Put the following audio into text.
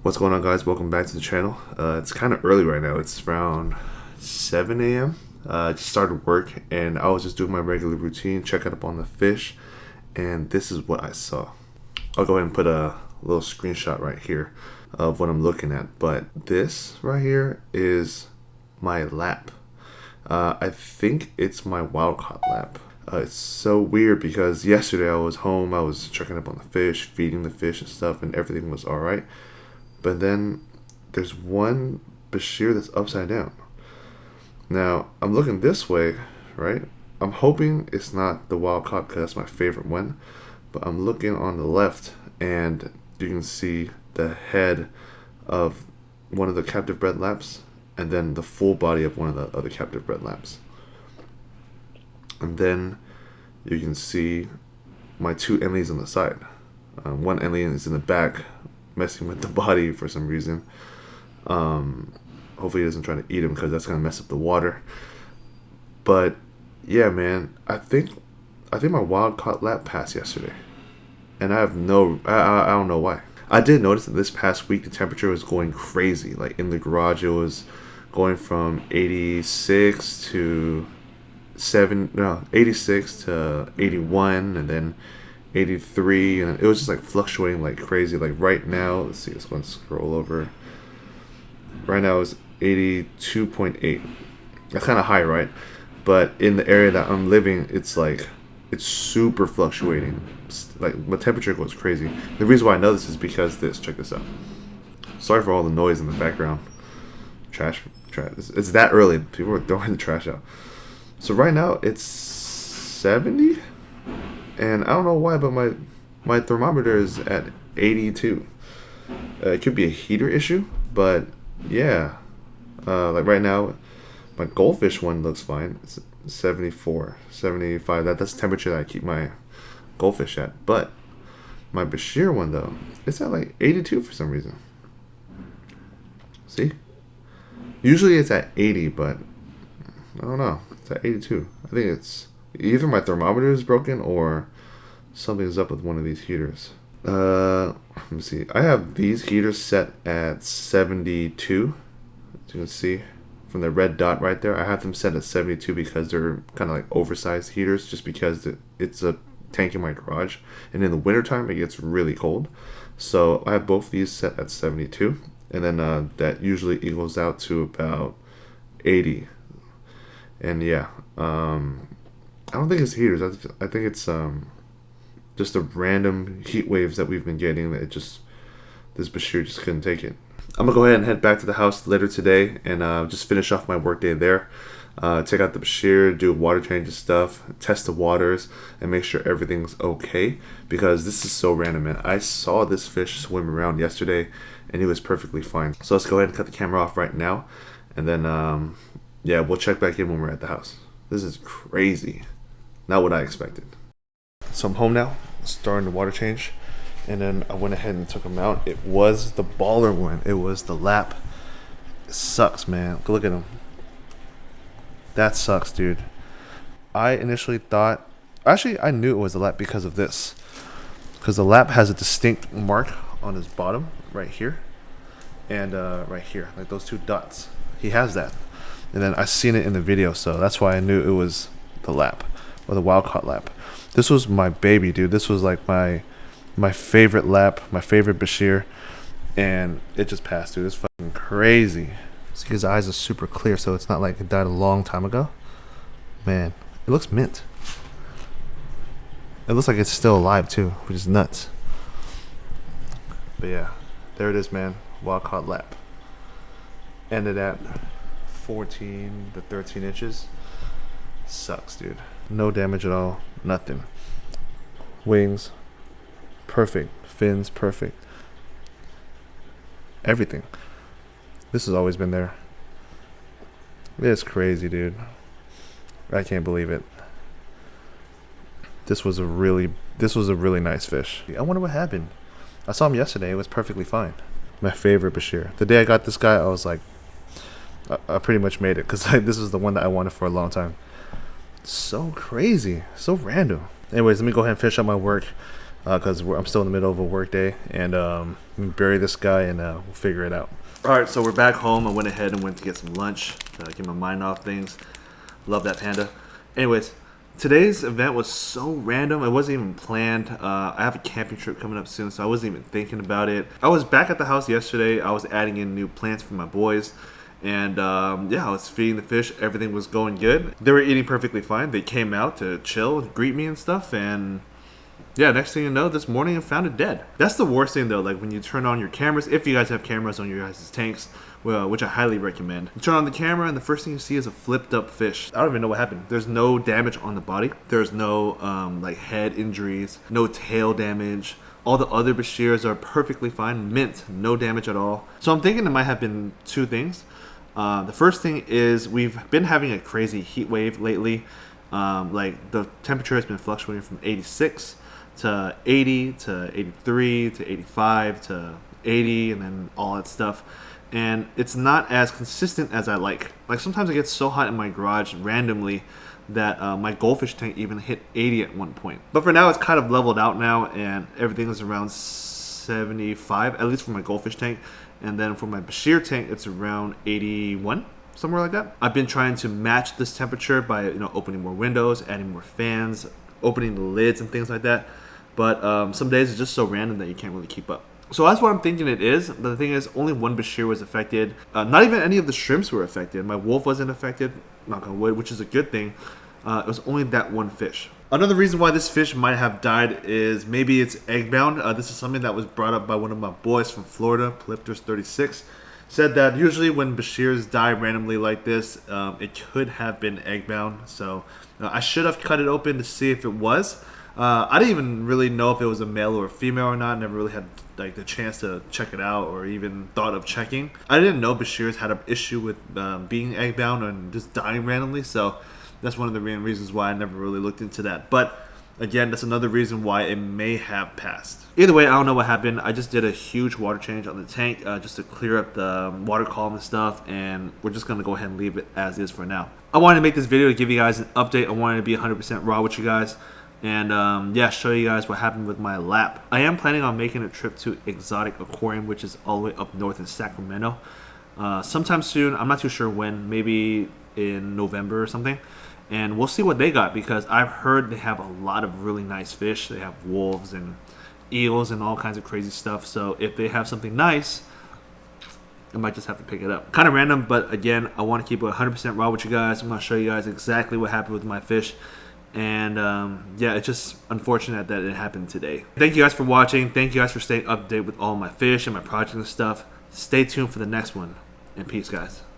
What's going on, guys? Welcome back to the channel. It's kind of early right now. It's around 7 a.m. I just started work and I was just doing my regular routine, checking up on the fish, and this is what I saw. I'll go ahead and put a little screenshot right here of what I'm looking at. But this right here is my lap. I think it's my wild caught lap. It's so weird because yesterday I was home, I was checking up on the fish, feeding the fish and stuff, and everything was alright. But then there's one Bashir that's upside down. Now, I'm looking this way, right? I'm hoping it's not the wild caught because that's my favorite one. But I'm looking on the left and you can see the head of one of the captive bred laps and then the full body of one of the other captive bred laps. And then you can see my two Enleys on the side. One Enley is in the back messing with the body for some reason. Hopefully he doesn't try to eat him because that's going to mess up the water. But yeah, man, I think my wild caught lap passed yesterday. And I don't know why. I did notice that this past week the temperature was going crazy. Like in the garage it was going from 86 to 86 to 81 and then 83, and it was just like fluctuating like crazy. Like right now, let's see, let's go and scroll over. Right now it's 82.8. That's kind of high, right? But in the area that I'm living, it's super fluctuating. Like the temperature goes crazy. The reason why I know this is because check this out. Sorry for all the noise in the background. Trash. It's that early. People are throwing the trash out. So right now it's 70, and I don't know why, but my thermometer is at 82. It could be a heater issue, but yeah, like right now, my goldfish one looks fine. It's 74, 75. That's the temperature that I keep my goldfish at. But my Bashir one though, it's at like 82 for some reason. See? Usually it's at 80, but I don't know. It's at 82. I think it's either my thermometer is broken or something's up with one of these heaters. Let me see. I have these heaters set at 72. As you can see from the red dot right there, I have them set at 72 because they're kind of like oversized heaters, just because it's a tank in my garage, and in the wintertime it gets really cold. So I have both these set at 72, and then that usually equals out to about 80. And yeah, I don't think it's heaters. I think it's just the random heat waves that we've been getting that this Bashir just couldn't take it. I'm gonna go ahead and head back to the house later today and just finish off my work day there. Take out the Bashir, do water change and stuff, test the waters, and make sure everything's okay, because this is so random, man. I saw this fish swim around yesterday and he was perfectly fine. So let's go ahead and cut the camera off right now, and then yeah, we'll check back in when we're at the house. This is crazy. Not what I expected. So I'm home now, starting the water change, and then I went ahead and took him out. It was the baller one. It was the lap. It sucks, man. Look at him. That sucks, dude. I initially thought, actually I knew it was the lap because of this. Because the lap has a distinct mark on his bottom right here and right here, like those two dots. He has that. And then I seen it in the video, so that's why I knew it was the lap, or the wild caught lap. This was my baby, dude. This was like my favorite lap, my favorite Bashir, and it just passed, dude. It's fucking crazy. See, his eyes are super clear, so it's not like it died a long time ago. Man, it looks mint. It looks like it's still alive too, which is nuts. But yeah, there it is, man. Wild caught lap. Ended at 14 to 13 inches. Sucks, dude. No damage at all. Nothing. Wings perfect. Fins perfect. Everything. This has always been there. It's crazy, dude. I can't believe it. This was a really nice fish. I wonder what happened. I saw him yesterday. It was perfectly fine. My favorite Bashir. The day I got this guy, I was like, I pretty much made it, because this is the one that I wanted for a long time. So crazy. So random. Anyways, let me go ahead and finish up my work. because I'm still in the middle of a work day, and bury this guy, and we'll figure it out. All right, so we're back home. I went ahead and went to get some lunch, get my mind off things. Love that panda. Anyways, today's event was so random. It wasn't even planned. I have a camping trip coming up soon, so I wasn't even thinking about it. I was back at the house yesterday. I was adding in new plants for my boys. And yeah, I was feeding the fish. Everything was going good. They were eating perfectly fine. They came out to chill and greet me and stuff. And yeah, next thing you know, this morning I found it dead. That's the worst thing though, like when you turn on your cameras, if you guys have cameras on your guys' tanks, well, which I highly recommend. You turn on the camera and the first thing you see is a flipped up fish. I don't even know what happened. There's no damage on the body. There's no like head injuries, no tail damage. All the other bashirs are perfectly fine, mint, no damage at all. So I'm thinking it might have been two things. The first thing is we've been having a crazy heat wave lately. Like the temperature has been fluctuating from 86 to 80 to 83 to 85 to 80 and then all that stuff. And it's not as consistent as I like. Like sometimes it gets so hot in my garage randomly that my goldfish tank even hit 80 at one point. But for now, it's kind of leveled out now, and everything is around 75, at least for my goldfish tank. And then for my bashir tank, it's around 81, somewhere like that. I've been trying to match this temperature by opening more windows, adding more fans, opening the lids and things like that. But some days it's just so random that you can't really keep up. So that's what I'm thinking it is. But the thing is, only one bashir was affected. Not even any of the shrimps were affected. My wolf wasn't affected, knock on wood, which is a good thing. It was only that one fish. Another reason why this fish might have died is maybe it's egg-bound. This is something that was brought up by one of my boys from Florida, Polypterus 36. Said that usually when bashirs die randomly like this, it could have been egg-bound. So I should have cut it open to see if it was. I didn't even really know if it was a male or a female or not. Never really had like the chance to check it out or even thought of checking. I didn't know bashirs had an issue with being egg-bound and just dying randomly. So that's one of the main reasons why I never really looked into that. But again, that's another reason why it may have passed. Either way, I don't know what happened. I just did a huge water change on the tank just to clear up the water column and stuff. And we're just going to go ahead and leave it as is for now. I wanted to make this video to give you guys an update. I wanted to be 100% raw with you guys. And yeah, show you guys what happened with my lap. I am planning on making a trip to Exotic Aquarium, which is all the way up north in Sacramento. Sometime soon. I'm not too sure when. Maybe in November or something. And we'll see what they got, because I've heard they have a lot of really nice fish. They have wolves and eels and all kinds of crazy stuff. So if they have something nice, I might just have to pick it up. Kind of random, but again, I want to keep it 100% raw with you guys. I'm going to show you guys exactly what happened with my fish. And yeah, it's just unfortunate that it happened today. Thank you guys for watching. Thank you guys for staying up to date with all my fish and my projects and stuff. Stay tuned for the next one. And peace, guys.